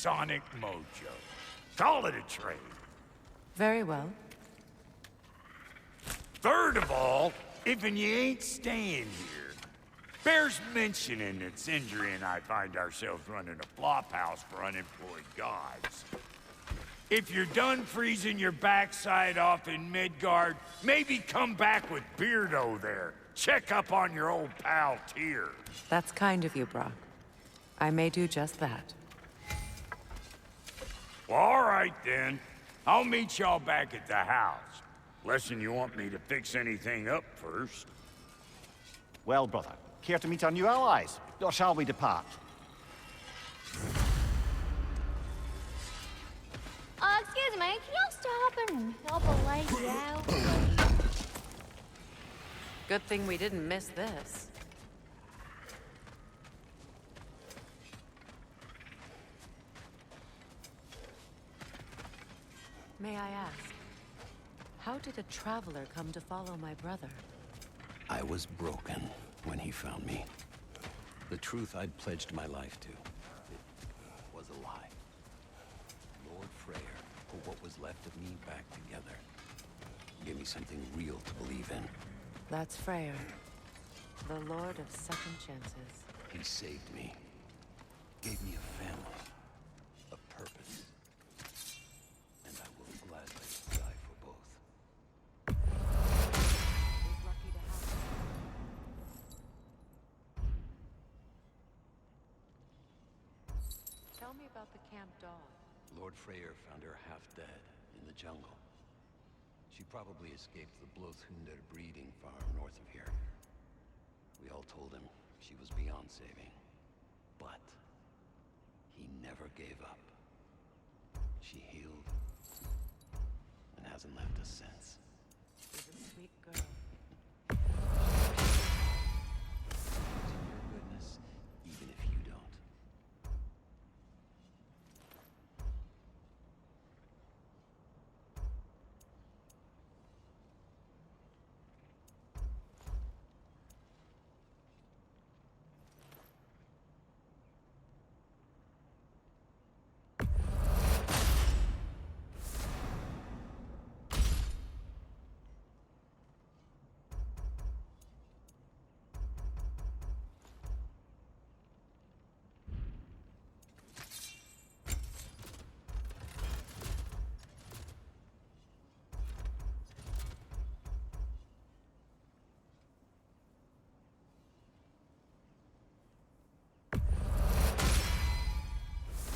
Masonic mojo. Call it a trade. Very well. Third of all, if you ain't staying here, bears mentioning that Sindri and I find ourselves running a flophouse for unemployed gods. If you're done freezing your backside off in Midgard, maybe come back with Beardo there. Check up on your old pal Tyr. That's kind of you, Brock. I may do just that. Well, all right then. I'll meet y'all back at the house. Lesson you want me to fix anything up first. Well, brother, care to meet our new allies? Or shall we depart? Excuse me, can y'all stop and help a lady out? Good thing we didn't miss this. May I ask, how did a traveler come to follow my brother? I was broken when he found me. The truth I'd pledged my life to was a lie. Lord Freyr put what was left of me back together. Gave me something real to believe in. That's Freyr, the Lord of Second Chances. He saved me. Gave me a family. A purpose. And I will gladly die for both. He's lucky to have you. Tell me about the camp dog. Lord Freyr found her half dead in the jungle. She probably escaped the Blothunder breeding farm north of here. We all told him she was beyond saving. But he never gave up. She healed and hasn't left us since. She's a sweet girl. In your goodness, even if you don't.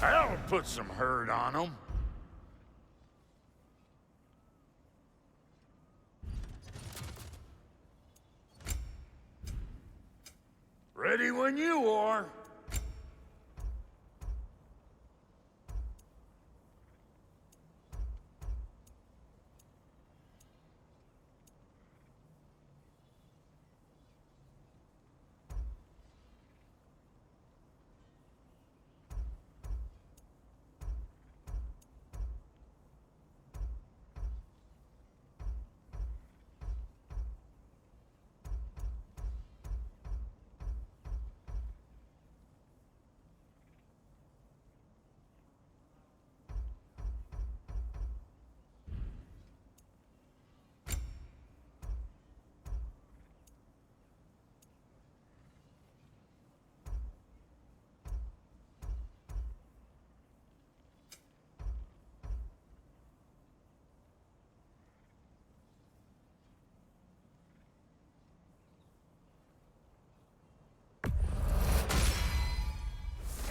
That'll put some hurt on them. Ready when you are.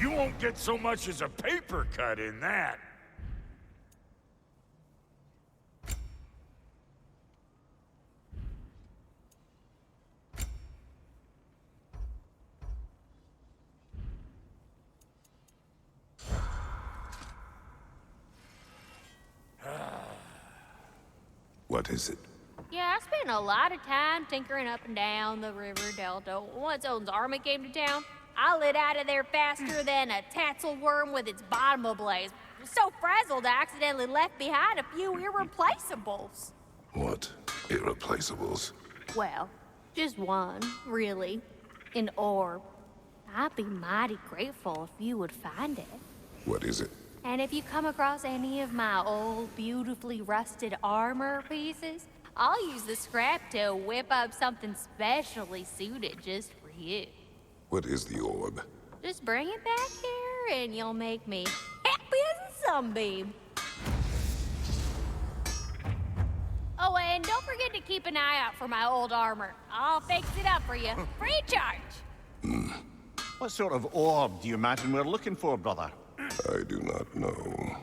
You won't get so much as a paper cut in that. What is it? Yeah, I spent a lot of time tinkering up and down the river delta. Once Odin's army came to town, I lit out of there faster than a tassel worm with its bottom ablaze. So frazzled, I accidentally left behind a few irreplaceables. What? Irreplaceables? Well, just one, really. An orb. I'd be mighty grateful if you would find it. What is it? And if you come across any of my old, beautifully rusted armor pieces, I'll use the scrap to whip up something specially suited just for you. What is the orb? Just bring it back here and you'll make me happy as a sunbeam. Oh, and don't forget to keep an eye out for my old armor. I'll fix it up for you, free of charge. What sort of orb do you imagine we're looking for, brother? I do not know.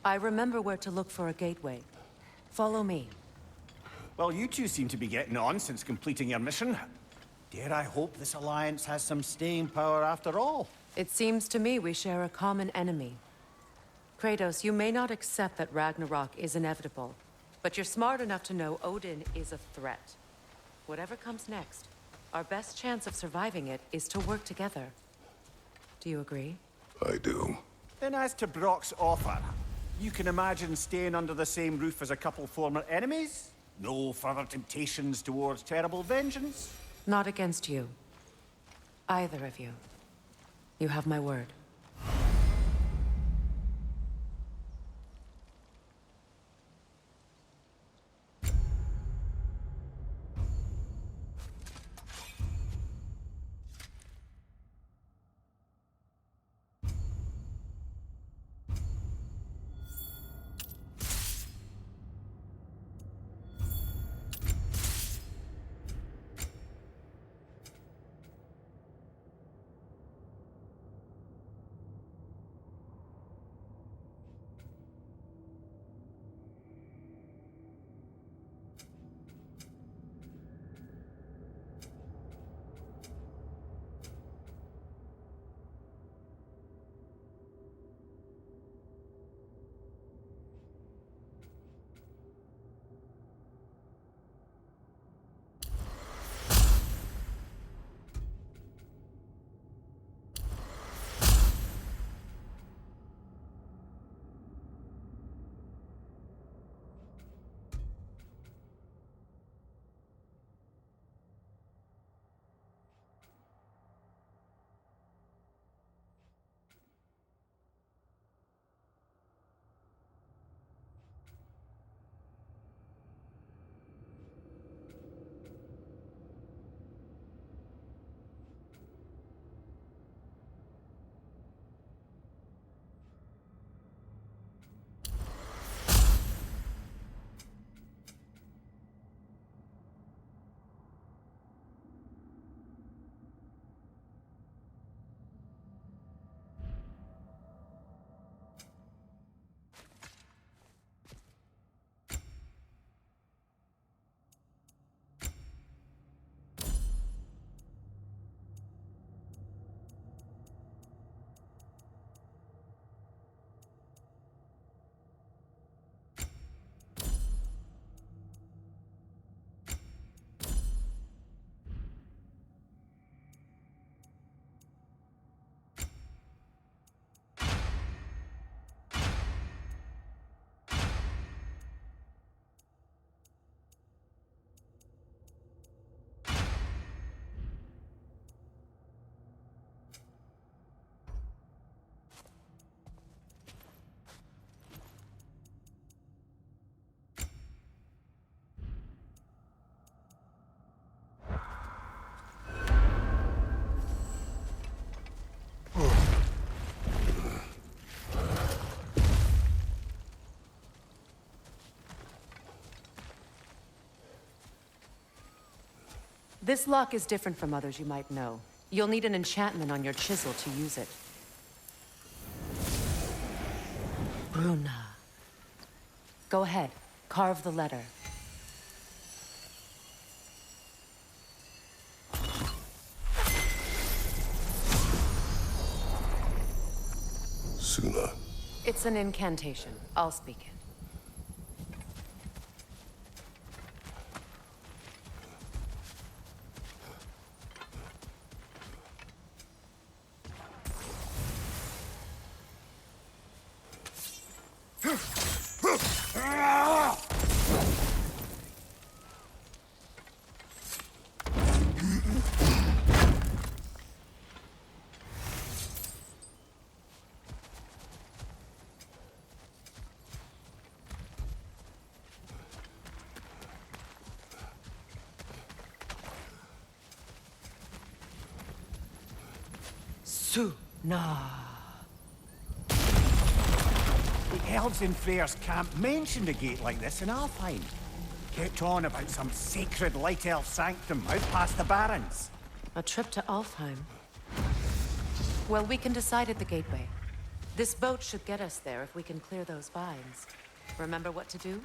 I remember where to look for a gateway. Follow me. Well, you two seem to be getting on since completing your mission. Dare I hope this alliance has some staying power after all? It seems to me we share a common enemy. Kratos, you may not accept that Ragnarok is inevitable, but you're smart enough to know Odin is a threat. Whatever comes next, our best chance of surviving it is to work together. Do you agree? I do. Then as to Brock's offer, you can imagine staying under the same roof as a couple former enemies? No further temptations towards terrible vengeance? Not against you. Either of you. You have my word. This lock is different from others you might know. You'll need an enchantment on your chisel to use it. Bruna. Go ahead, carve the letter. sooner. It's an incantation. I'll speak it. Nah. The elves in Freyr's camp mentioned a gate like this in Alfheim. Kept on about some sacred light elf sanctum out past the Barrens. A trip to Alfheim. Well, we can decide at the gateway. This boat should get us there if we can clear those vines. Remember what to do?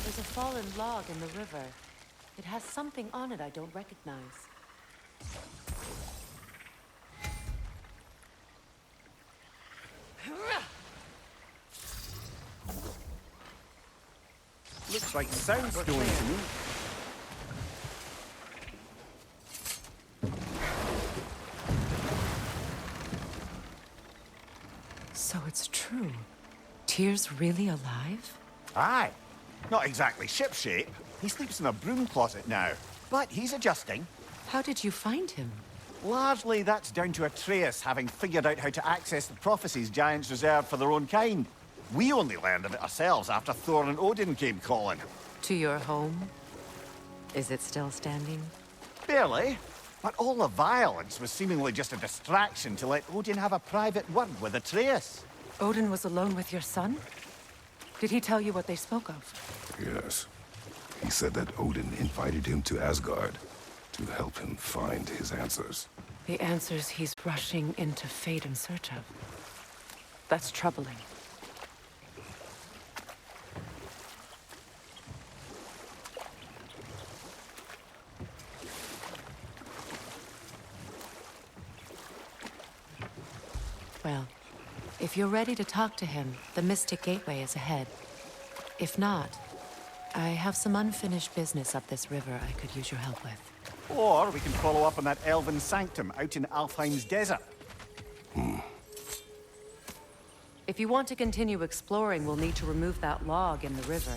There's a fallen log in the river. It has something on it I don't recognize. Looks like soundstone to me. So it's true. Tyr's really alive? Aye. Not exactly shipshape. He sleeps in a broom closet now. But he's adjusting. How did you find him? Largely, that's down to Atreus having figured out how to access the prophecies giants reserved for their own kind. We only learned of it ourselves after Thor and Odin came calling. To your home? Is it still standing? Barely. But all the violence was seemingly just a distraction to let Odin have a private word with Atreus. Odin was alone with your son? Did he tell you what they spoke of? Yes. He said that Odin invited him to Asgard to help him find his answers. The answers he's rushing into fate in search of. That's troubling. Well, if you're ready to talk to him, the Mystic Gateway is ahead. If not, I have some unfinished business up this river I could use your help with. Or we can follow up on that elven sanctum out in Alfheim's desert. If you want to continue exploring, we'll need to remove that log in the river.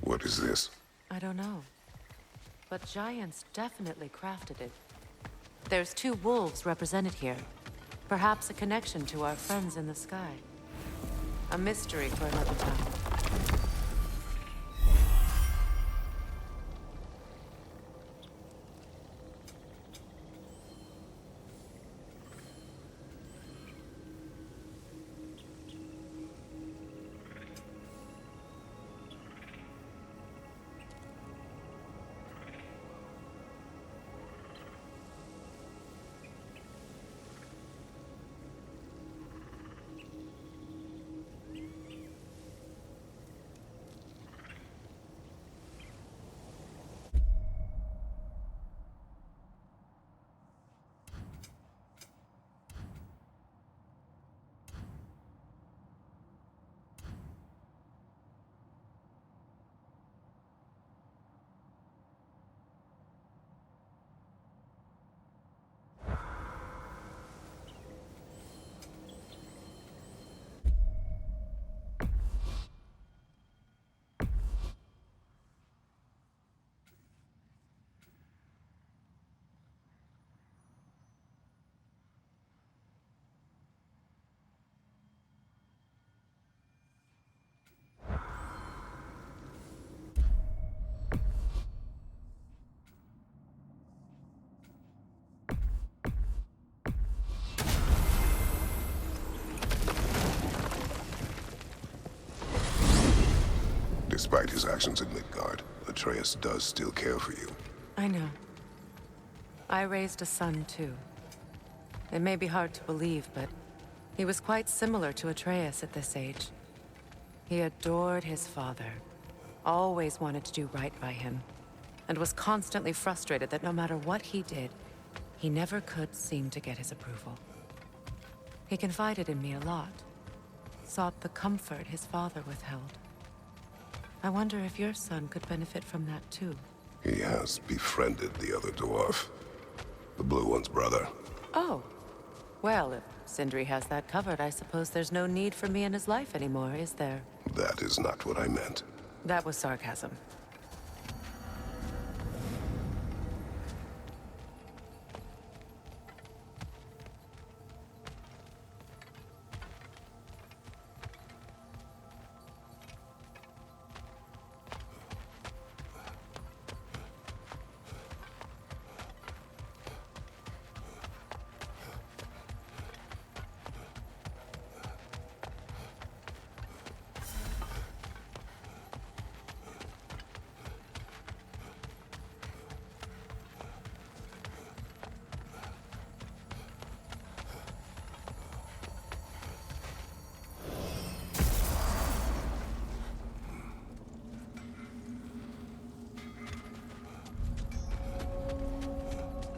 What is this? I don't know. But giants definitely crafted it. There's 2 wolves represented here. Perhaps a connection to our friends in the sky. A mystery for another time. Despite his actions in Midgard, Atreus does still care for you. I know. I raised a son, too. It may be hard to believe, but he was quite similar to Atreus at this age. He adored his father, always wanted to do right by him, and was constantly frustrated that no matter what he did, he never could seem to get his approval. He confided in me a lot, sought the comfort his father withheld. I wonder if your son could benefit from that too. He has befriended the other dwarf. The blue one's brother. Oh. Well, if Sindri has that covered, I suppose there's no need for me in his life anymore, is there? That is not what I meant. That was sarcasm.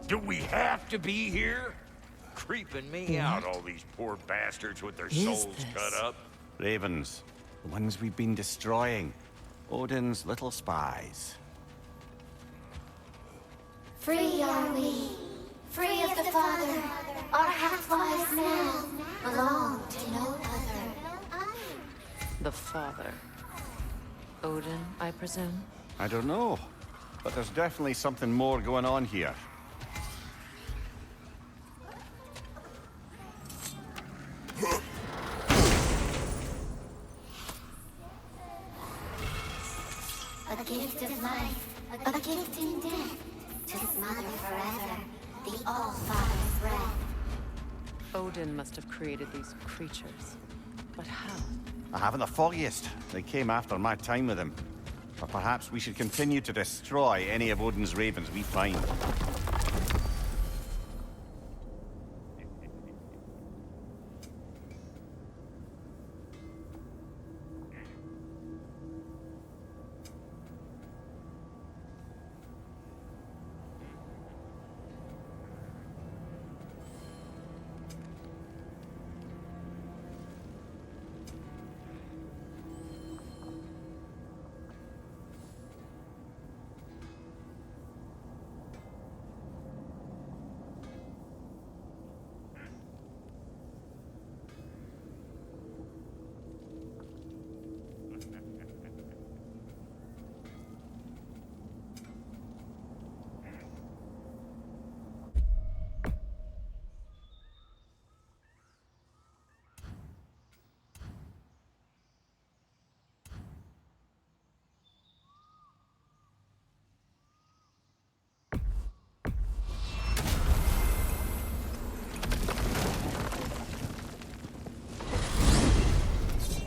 Do we have to be here? Creeping me out, all these poor bastards with their souls cut up. Ravens. The ones we've been destroying. Odin's little spies. Free are we, free of the Father. Our half-lives now belong to no other. The father. Odin, I presume? I don't know, but there's definitely something more going on here. A gift of life, a gift in death, to smother forever the All-Father's breath. Odin must have created these creatures. But how? I haven't the foggiest. They came after my time with him. But perhaps we should continue to destroy any of Odin's ravens we find.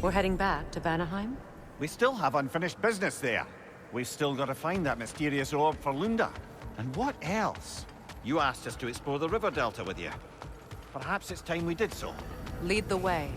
We're heading back to VANAHEIM? We still have unfinished business there. We've still got to find that mysterious orb for Lunda. And what else? You asked us to explore the river delta with you. Perhaps it's time we did so. Lead the way.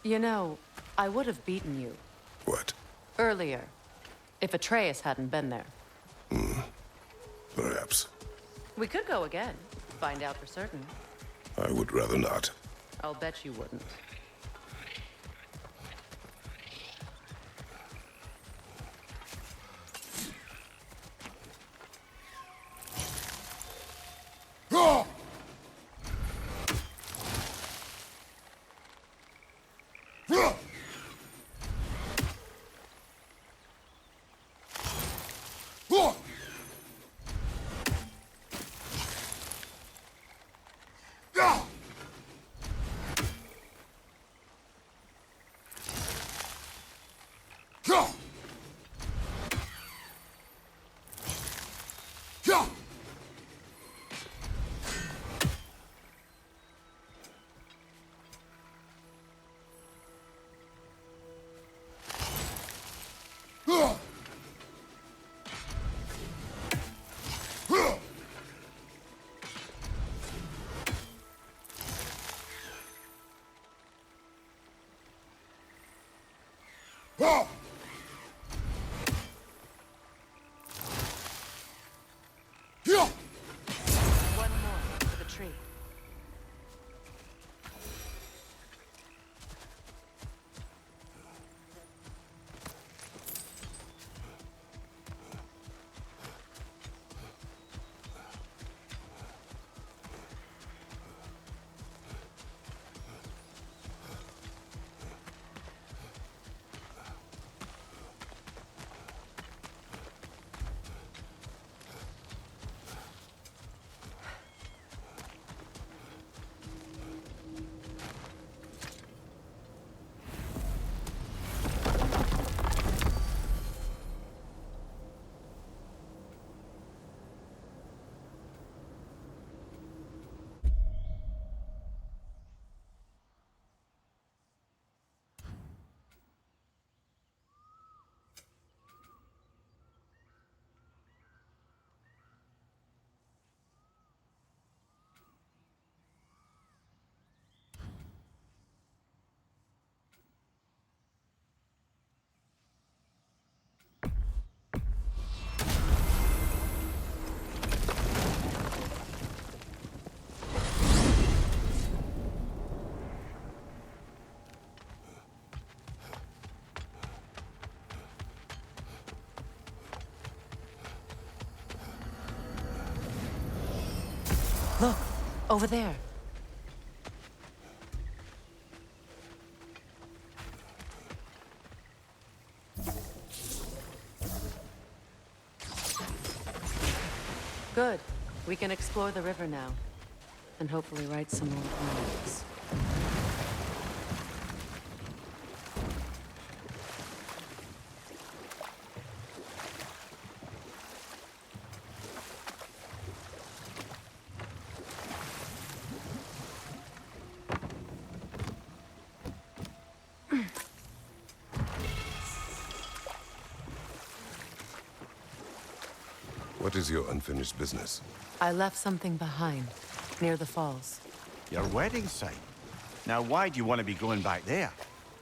You know, I would have beaten you What? earlier, if Atreus hadn't been there. We could go again. Find out for certain. I would rather not. I'll bet you wouldn't. One more for the tree. Look, over there. Good. We can explore the river now. And hopefully write some more poems. What is your unfinished business? I left something behind, near the falls. Your wedding site? Now why do you want to be going back there?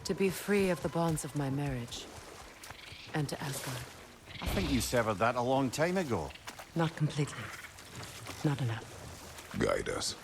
To be free of the bonds of my marriage. And to Asgard. I think you severed that a long time ago. Not completely. Not enough. Guide us.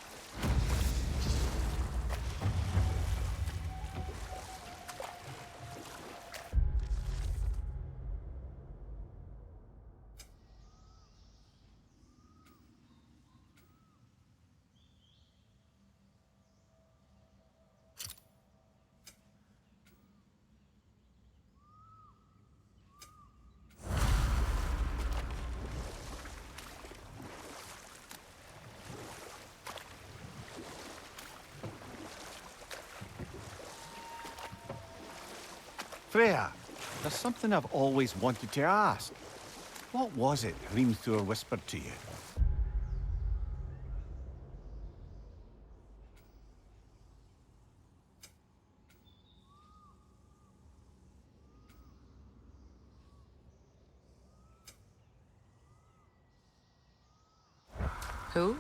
Freya, there's something I've always wanted to ask. What was it Hrimthur whispered to you? Who?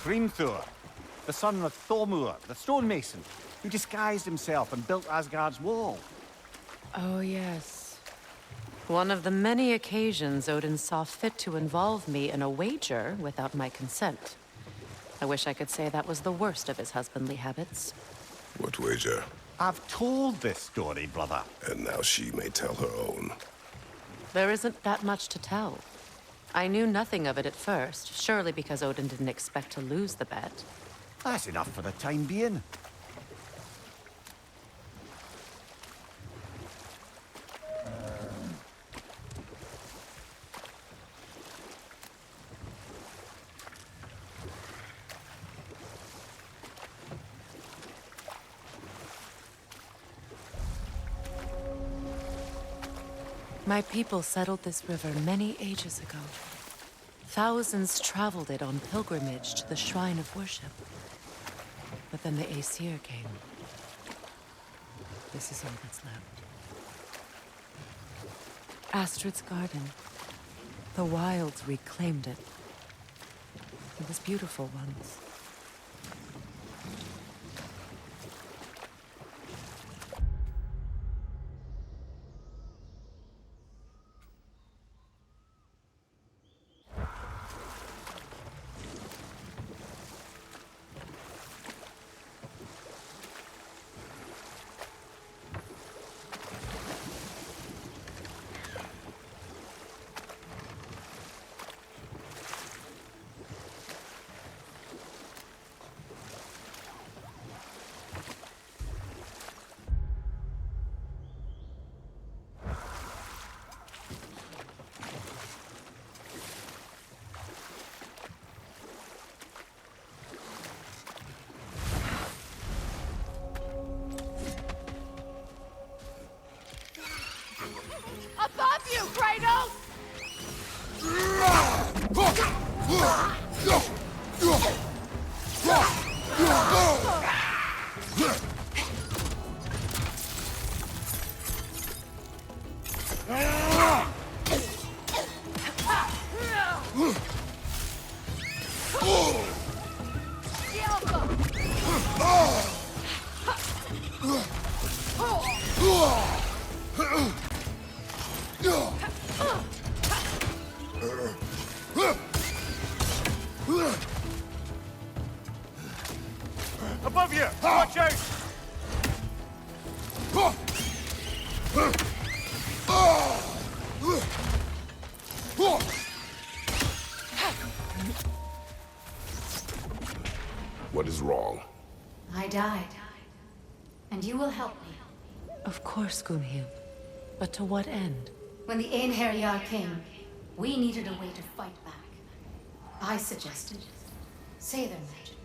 Hrimthur, the son of Thormur, the stonemason. who disguised himself and built Asgard's wall. Oh, yes. One of the many occasions Odin saw fit to involve me in a wager without my consent. I wish I could say that was the worst of his husbandly habits. What wager? I've told this story, brother. And now she may tell her own. There isn't that much to tell. I knew nothing of it at first, surely because Odin didn't expect to lose the bet. That's enough for the time being. My people settled this river many ages ago. Thousands traveled it on pilgrimage to the shrine of worship. But then the Aesir came. This is all that's left. Astrid's garden. The wilds reclaimed it. It was beautiful once. Above you, Kratos! Above you! Watch out! What is wrong? I died. And you will help me. Of course, Gunhild. But to what end? When the Einherjar came, we needed a way to fight back. I suggested, say their magic.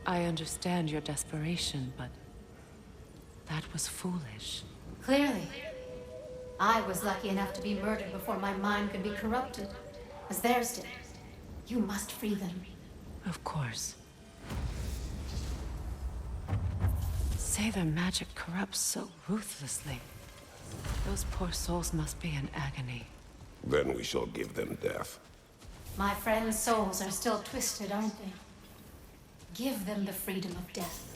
I understand your desperation, but that was foolish. Clearly. I was lucky enough to be murdered before my mind could be corrupted, as theirs did. You must free them. Of course. Say their magic corrupts so ruthlessly. Those poor souls must be in agony. Then we shall give them death. My friends' souls are still twisted, aren't they? Give them the freedom of death.